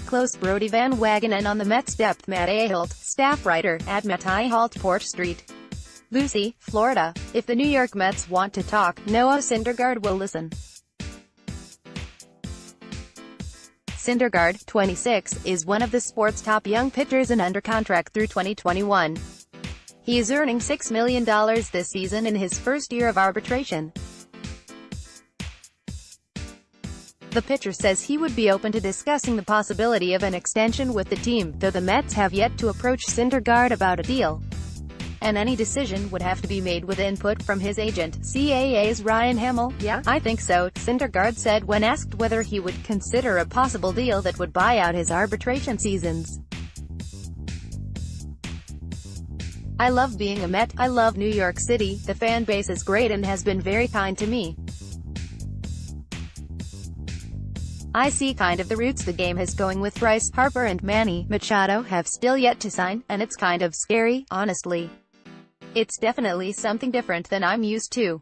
close Brodie Van Wagenen on the Mets depth. Matt Ehalt, staff writer, at Matt Ehalt, Port Street, LUCIE, Florida. If the New York Mets want to talk, Noah Syndergaard will listen. Syndergaard, 26, is one of the sport's top young pitchers and under contract through 2021. He is earning $6 million this season in his first year of arbitration. The pitcher says he would be open to discussing the possibility of an extension with the team, though the Mets have yet to approach Syndergaard about a deal. And any decision would have to be made with input from his agent, CAA's Ryan Hamill. "Yeah, I think so," Syndergaard said when asked whether he would consider a possible deal that would buy out his arbitration seasons. "I love being a Met, I love New York City, the fan base is great and has been very kind to me. I see kind of the routes the game has going with Bryce Harper and Manny Machado have still yet to sign, and it's kind of scary, honestly. It's definitely something different than I'm used to.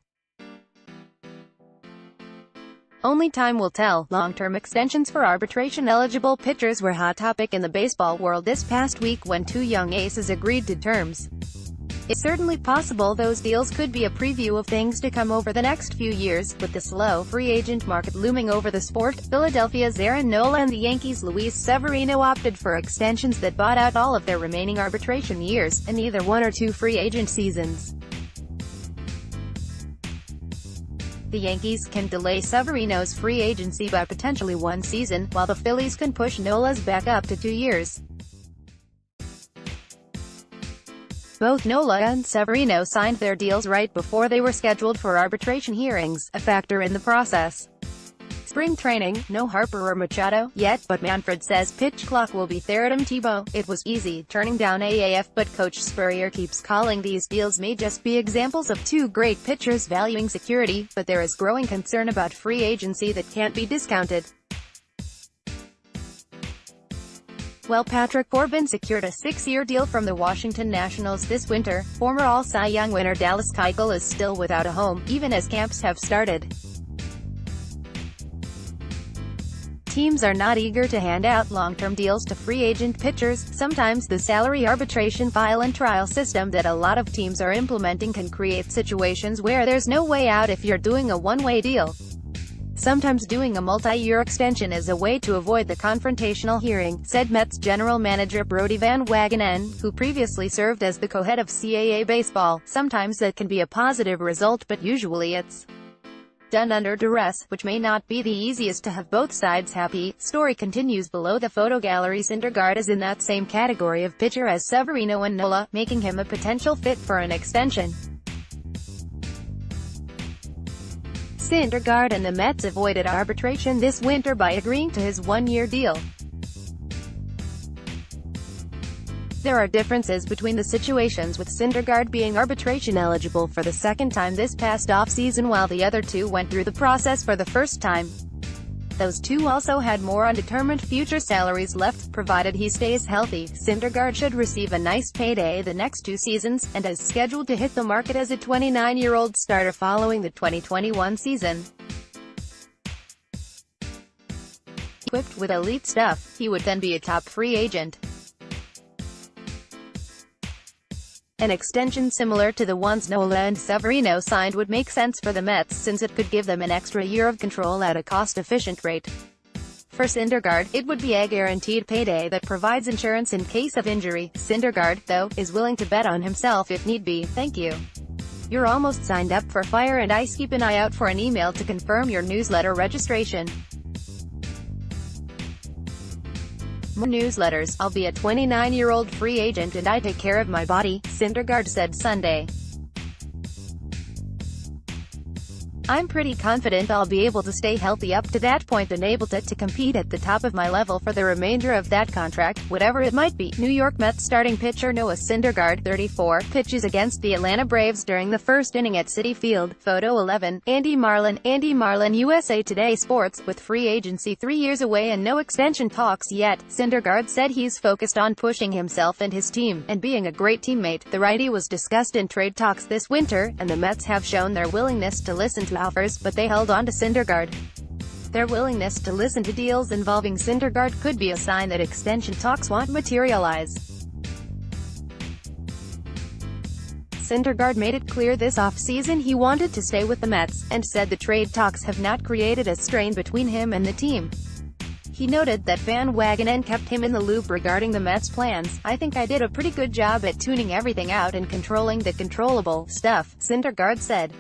Only time will tell." Long-term extensions for arbitration-eligible pitchers were a hot topic in the baseball world this past week when two young aces agreed to terms. It's certainly possible those deals could be a preview of things to come over the next few years, with the slow free agent market looming over the sport. Philadelphia's Aaron Nola and the Yankees' Luis Severino opted for extensions that bought out all of their remaining arbitration years, and either one or two free agent seasons. The Yankees can delay Severino's free agency by potentially one season, while the Phillies can push Nola's back up to 2 years. Both Nola and Severino signed their deals right before they were scheduled for arbitration hearings, a factor in the process. Spring training, no Harper or Machado yet, but Manfred says pitch clock will be there. Adam Tebow, it was easy turning down AAF, but Coach Spurrier keeps calling these deals may just be examples of two great pitchers valuing security, but there is growing concern about free agency that can't be discounted. Well, Patrick Corbin secured a 6-year deal from the Washington Nationals this winter. Former All-Cy Young winner Dallas Keuchel is still without a home, even as camps have started. Teams are not eager to hand out long-term deals to free agent pitchers. Sometimes the salary arbitration file and trial system that a lot of teams are implementing can create situations where there's no way out if you're doing a one-way deal. Sometimes doing a multi-year extension is a way to avoid the confrontational hearing, said Mets general manager Brodie Van Wagenen, who previously served as the co-head of CAA baseball. Sometimes that can be a positive result, but usually it's done under duress, which may not be the easiest to have both sides happy. Story continues below the photo gallery. Syndergaard is in that same category of pitcher as Severino and Nola, making him a potential fit for an extension. Syndergaard and the Mets avoided arbitration this winter by agreeing to his one-year deal. There are differences between the situations, with Syndergaard being arbitration eligible for the second time this past offseason while the other two went through the process for the first time. Those two also had more undetermined future salaries left, provided he stays healthy. Syndergaard should receive a nice payday the next 2 seasons, and is scheduled to hit the market as a 29-year-old starter following the 2021 season. Equipped with elite stuff, he would then be a top free agent. An extension similar to the ones Nola and Severino signed would make sense for the Mets, since it could give them an extra year of control at a cost-efficient rate. For Syndergaard, it would be a guaranteed payday that provides insurance in case of injury. Syndergaard, though, is willing to bet on himself if need be. "Thank you. You're almost signed up for Fire and Ice. Keep an eye out for an email to confirm your newsletter registration. More newsletters. I'll be a 29-year-old free agent and I take care of my body," Syndergaard said Sunday. "I'm pretty confident I'll be able to stay healthy up to that point and able to compete at the top of my level for the remainder of that contract, whatever it might be." New York Mets starting pitcher Noah Syndergaard, 34, pitches against the Atlanta Braves during the first inning at Citi Field. Photo 11. Andy Marlin, USA Today Sports. With free agency 3 years away and no extension talks yet, Syndergaard said he's focused on pushing himself and his team, and being a great teammate. The righty was discussed in trade talks this winter, and the Mets have shown their willingness to listen to offers, but they held on to Syndergaard. Their willingness to listen to deals involving Syndergaard could be a sign that extension talks won't materialize. Syndergaard made it clear this offseason he wanted to stay with the Mets, and said the trade talks have not created a strain between him and the team. He noted that Van Wagenen kept him in the loop regarding the Mets' plans. "I think I did a pretty good job at tuning everything out and controlling the controllable stuff," Syndergaard said.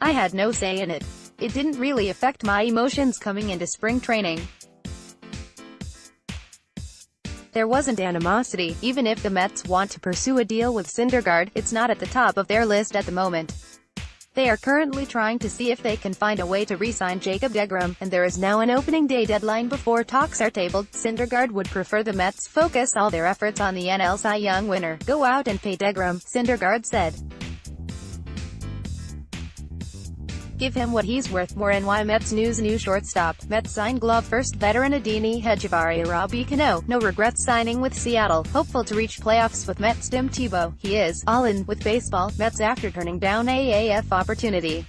"I had no say in it. It didn't really affect my emotions coming into spring training. There wasn't animosity. Even if the Mets want to pursue a deal with Syndergaard, it's not at the top of their list at the moment. They are currently trying to see if they can find a way to re-sign Jacob deGrom, and there is now an opening day deadline before talks are tabled. Syndergaard would prefer the Mets focus all their efforts on the NL Cy Young winner. Go out and pay deGrom," Syndergaard said. "Give him what he's worth." More NY Mets news. New shortstop. Mets sign glove first veteran Adini Hedgevari. Robbie Cano, no regrets signing with Seattle. Hopeful to reach playoffs with Mets Tim Tebow. He is all in with baseball. Mets after turning down AAF opportunity.